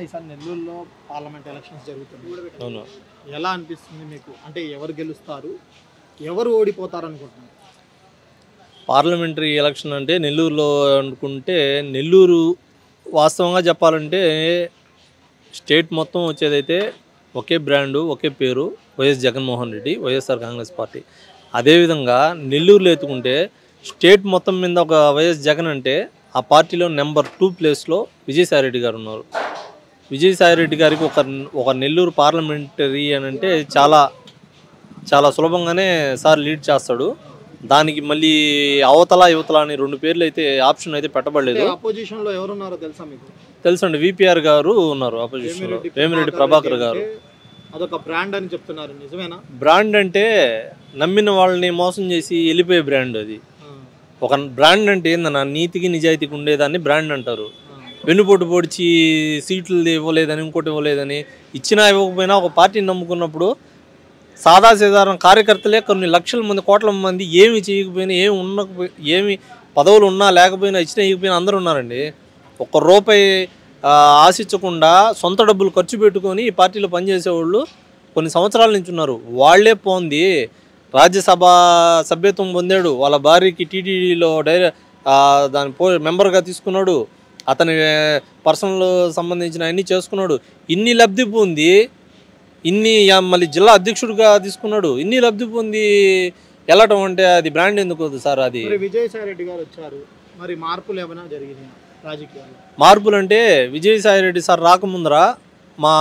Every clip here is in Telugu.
ఈసారి నెల్లూరులో పార్లమెంట్ ఎలక్షన్స్ జరుగుతుంది. అవును. ఎలా అనిపిస్తుంది మీకు? అంటే ఎవరు గెలుస్తారు, ఎవరు ఓడిపోతారు అనుకుంటున్నారు? పార్లమెంటరీ ఎలక్షన్ అంటే నెల్లూరులో అనుకుంటే, నెల్లూరు వాస్తవంగా చెప్పాలంటే స్టేట్ మొత్తం వచ్చేదైతే ఒకే బ్రాండు, ఒకే పేరు, వైఎస్ జగన్మోహన్ రెడ్డి, వైఎస్ఆర్ కాంగ్రెస్ పార్టీ. అదేవిధంగా నెల్లూరులో ఎత్తుకుంటే స్టేట్ మొత్తం మీద ఒక వైఎస్ జగన్ అంటే ఆ పార్టీలో నెంబర్ 2 ప్లేస్లో విజయసాయిరెడ్డి గారు ఉన్నారు. విజయసాయిరెడ్డి గారికి ఒక నెల్లూరు పార్లమెంటరీ అని అంటే చాలా చాలా సులభంగానే సార్ లీడ్ చేస్తాడు. దానికి మళ్ళీ అవతల యువతల అని 2 పేర్లు అయితే ఆప్షన్ అయితే పెట్టబడలేదు. అపోజిషన్లో ఎవరున్నారో తెలుసా మీకు? తెలుసండి, విపిఆర్ గారు ఉన్నారు అపోజిషన్లో, వేమిరెడ్డి ప్రభాకర్ గారు. అదొక బ్రాండ్ అని చెప్తున్నారు, నిజమేనా? బ్రాండ్ అంటే నమ్మిన వాళ్ళని మోసం చేసి వెళ్ళిపోయే బ్రాండ్ అది. ఒక బ్రాండ్ అంటే ఏందన్నా, నీతికి నిజాయితీకి ఉండేదాన్ని బ్రాండ్ అంటారు. వెన్నుపోటు పొడిచి సీట్లు ఇవ్వలేదని, ఇంకోటి ఇవ్వలేదని, ఇచ్చినా ఇవ్వకపోయినా ఒక పార్టీని నమ్ముకున్నప్పుడు సాధారణ కార్యకర్తలే కొన్ని లక్షల మంది, కోట్ల మంది ఏమి చేయకపోయినా, ఏమి పదవులు ఉన్నా లేకపోయినా, ఇచ్చినా ఇవ్వకపోయినా అందరూ ఉన్నారండి. ఒక్క రూపాయి ఆశించకుండా సొంత డబ్బులు ఖర్చు పెట్టుకొని ఈ పార్టీలో పనిచేసేవాళ్ళు కొన్ని సంవత్సరాల నుంచి ఉన్నారు. వాళ్లే పోంది రాజ్యసభ సభ్యత్వం పొందాడు, వాళ్ళ భార్యకి టీటీడీలో దాని మెంబర్గా తీసుకున్నాడు, అతని పర్సనల్ సంబంధించిన అన్నీ చేసుకున్నాడు, ఇన్ని లబ్ధి పొంది మళ్ళీ జిల్లా అధ్యక్షుడిగా తీసుకున్నాడు, ఇన్ని లబ్ధి పొంది వెళ్ళటం అంటే అది బ్రాండ్ ఎందుకు సార్? అది విజయసాయిరెడ్డి గారు వచ్చారు, మరి మార్పులు ఏమైనా జరిగినాయి రాజకీయాలు? మార్పులు అంటే విజయసాయిరెడ్డి సార్ రాకముందర మా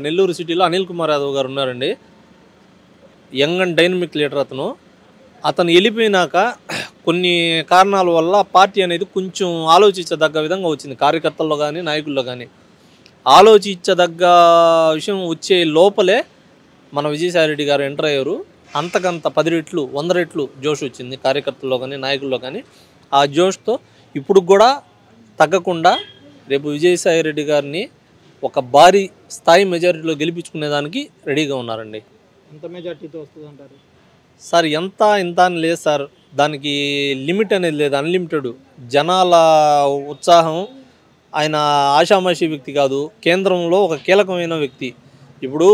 నెల్లూరు సిటీలో అనిల్ కుమార్ యాదవ్ గారు ఉన్నారండి, యంగ్ అండ్ డైనమిక్ లీడర్. అతను వెళ్ళిపోయినాక కొన్ని కారణాల వల్ల పార్టీ అనేది కొంచెం ఆలోచించదగ్గ విధంగా వచ్చింది. కార్యకర్తల్లో కానీ నాయకుల్లో కానీ ఆలోచించదగ్గ విషయం వచ్చే లోపలే మన విజయసాయిరెడ్డి గారు ఎంటర్ అయ్యారు. అంతకంత 10 రెట్లు 100 రెట్లు జోష్ వచ్చింది కార్యకర్తల్లో కానీ నాయకుల్లో కానీ. ఆ జోష్తో ఇప్పుడు కూడా తగ్గకుండా రేపు విజయసాయిరెడ్డి గారిని ఒక భారీ స్థాయి మెజారిటీలో గెలిపించుకునేదానికి రెడీగా ఉన్నారండి. ఎంత మెజారిటీతో వస్తుంది అంటారు సార్? ఇంత అని లేదు సార్, దానికి లిమిట్ అనేది లేదు, అన్లిమిటెడ్. జనాల ఉత్సాహం. ఆయన ఆషామాషి వ్యక్తి కాదు, కేంద్రంలో ఒక కీలకమైన వ్యక్తి. ఇప్పుడు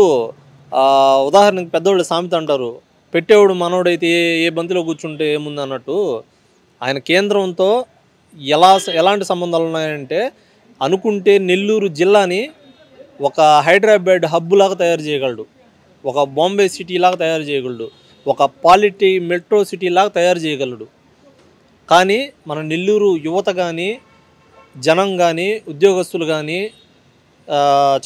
ఉదాహరణకి పెద్దవాళ్ళు సామెత అంటారు, పెట్టేవాడు మనోడైతే ఏ బంతిలో కూర్చుంటే ఏముంది అన్నట్టు. ఆయన కేంద్రంతో ఎలాంటి సంబంధాలు ఉన్నాయంటే, అనుకుంటే నెల్లూరు జిల్లాని ఒక హైదరాబాద్ హబ్ లాగా తయారు చేయగలడు, ఒక బాంబే సిటీ లాగా తయారు చేయగలడు, ఒక మెట్రో సిటీ లాగా తయారు చేయగలడు. కానీ మన నెల్లూరు యువత కానీ, జనం కానీ, ఉద్యోగస్తులు కానీ,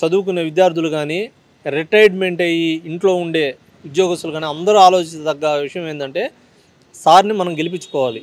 చదువుకునే విద్యార్థులు కానీ, రిటైర్మెంట్ అయ్యి ఇంట్లో ఉండే ఉద్యోగస్తులు కానీ అందరూ ఆలోచించదగ్గ విషయం ఏంటంటే, సార్ని మనం గెలిపించుకోవాలి.